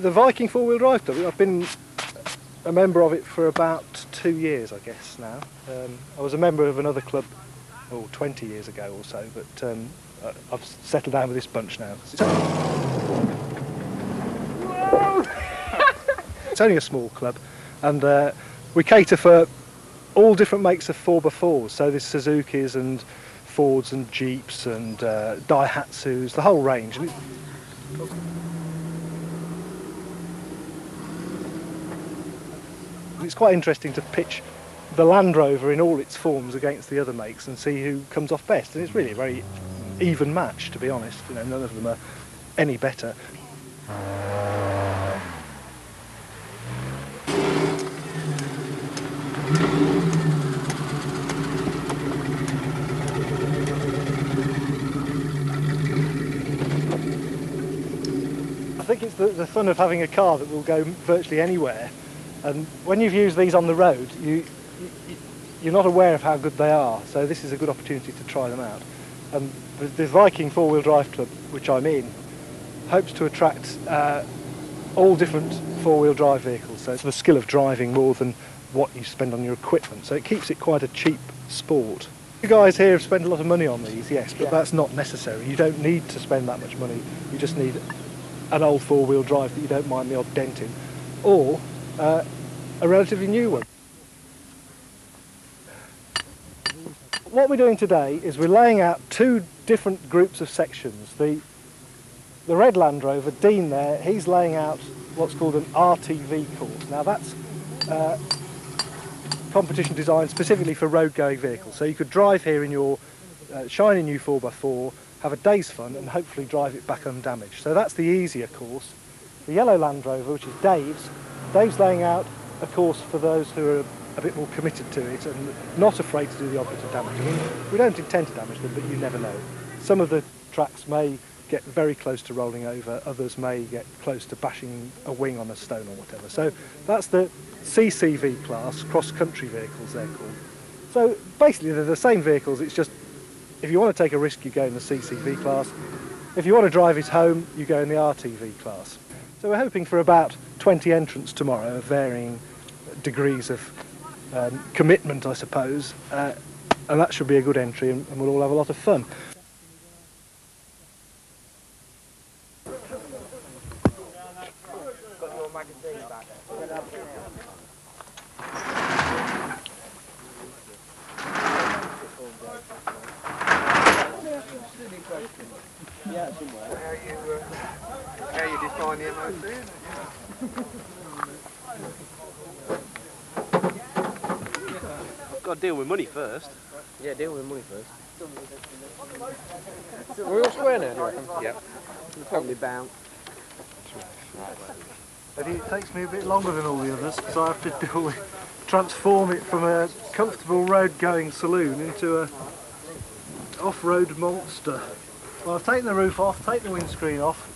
The Viking four-wheel drive club, I've been a member of it for about 2 years, I guess, now. I was a member of another club 20 years ago or so, but I've settled down with this bunch now. It's only a small club, and we cater for all different makes of 4x4s, so there's Suzukis and Fords and Jeeps and Daihatsus, the whole range. And it's quite interesting to pitch the Land Rover in all its forms against the other makes and see who comes off best, and it's really a very even match, to be honest. You know, none of them are any better. I think it's the fun of having a car that will go virtually anywhere, and when you've used these on the road, you're not aware of how good they are, so this is a good opportunity to try them out. And the Viking four-wheel drive club, which I'm in, hopes to attract all different four-wheel drive vehicles, so it's the skill of driving more than what you spend on your equipment, so it keeps it quite a cheap sport. You guys here have spent a lot of money on these, yes, but that's not necessary. You don't need to spend that much money, you just need an old four-wheel drive that you don't mind the odd dent in, or a relatively new one. What we're doing today is we're laying out two different groups of sections. The red Land Rover, Dean there, he's laying out what's called an RTV course. Now that's competition designed specifically for road-going vehicles. So you could drive here in your shiny new 4x4, have a day's fun and hopefully drive it back undamaged. So that's the easier course. The yellow Land Rover, which is Dave's laying out a course for those who are a bit more committed to it and not afraid to do the object of damage. I mean, we don't intend to damage them, but you never know. Some of the tracks may get very close to rolling over, others may get close to bashing a wing on a stone or whatever. So that's the CCV class, cross-country vehicles they're called. So basically they're the same vehicles, it's just if you want to take a risk you go in the CCV class, if you want to drive it home you go in the RTV class. So we're hoping for about 20 entrants tomorrow of varying degrees of commitment, I suppose, and that should be a good entry and we'll all have a lot of fun. How you define the MOC? Got to deal with money first. Yeah, deal with money first. Are we all square now, do you reckon? Yep. We'll probably bounce. It takes me a bit longer than all the others because I have to transform it from a comfortable road-going saloon into a off-road monster. Well, I've taken the roof off, taken the windscreen off,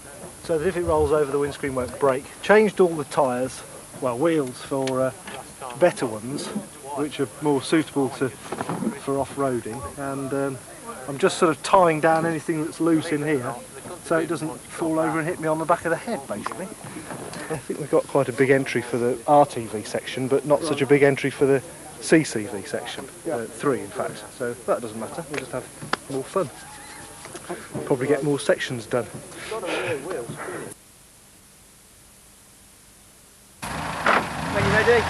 so that if it rolls over the windscreen won't break. Changed all the tyres, well, wheels for better ones, which are more suitable for off-roading, and I'm just sort of tying down anything that's loose in here so it doesn't fall over and hit me on the back of the head, basically. I think we've got quite a big entry for the RTV section, but not such a big entry for the CCV section, 3 in fact, so that doesn't matter, we'll just have more fun. Probably get more sections done. Are you ready?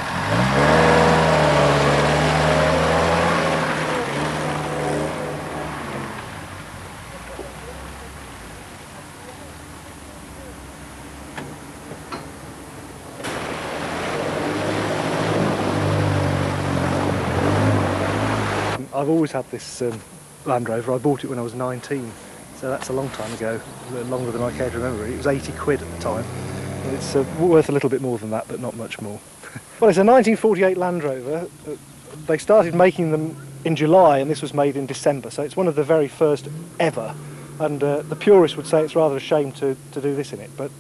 I've always had this Land Rover. I bought it when I was 19, so that's a long time ago, longer than I care to remember. It was 80 quid at the time. And it's worth a little bit more than that, but not much more. Well, it's a 1948 Land Rover. They started making them in July, and this was made in December, so it's one of the very first ever. And the purists would say it's rather a shame to do this in it, but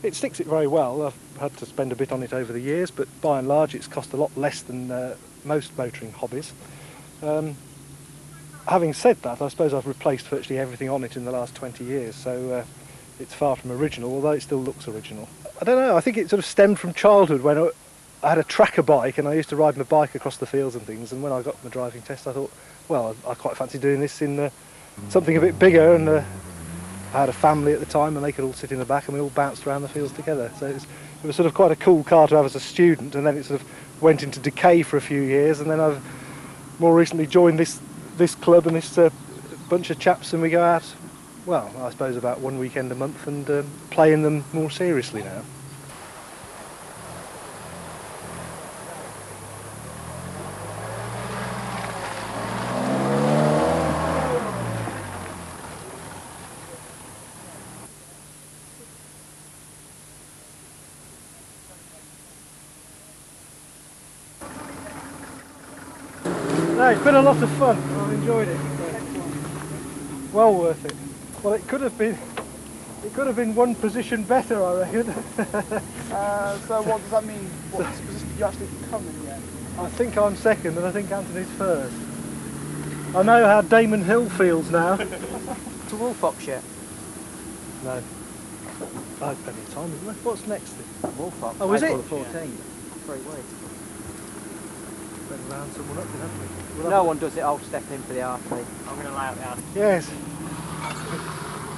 it sticks it very well. I've had to spend a bit on it over the years, but by and large it's cost a lot less than most motoring hobbies. Having said that, I suppose I've replaced virtually everything on it in the last 20 years, so it's far from original, although it still looks original. I don't know, I think it sort of stemmed from childhood when I had a tracker bike and I used to ride my bike across the fields and things, and when I got my driving test I thought, well, I quite fancy doing this in something a bit bigger, and I had a family at the time and they could all sit in the back and we all bounced around the fields together. So it was sort of quite a cool car to have as a student, and then it sort of went into decay for a few years, and then I've more recently joined this club and this bunch of chaps, and we go out, well, I suppose about one weekend a month, and play in them more seriously now. No, it's been a lot of fun. I've enjoyed it. Well worth it. Well, it could have been one position better, I reckon. So what does that mean? What position did you actually come in yet? I think I'm second, and I think Anthony's first. I know how Damon Hill feels now. To Woolfox yet? No. I have plenty of time, isn't there? What's next then? Woolfox. Oh, is it? April the 14th. 3 weeks. Better round someone up, haven't we? No one does it, I'll step in for the RT. I'm going to allow it now. Yes.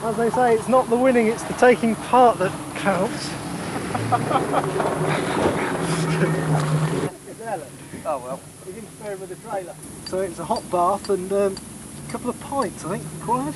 As they say, it's not the winning, it's the taking part that counts. Oh well. He's interfering with the trailer. So it's a hot bath and a couple of pints, I think, required.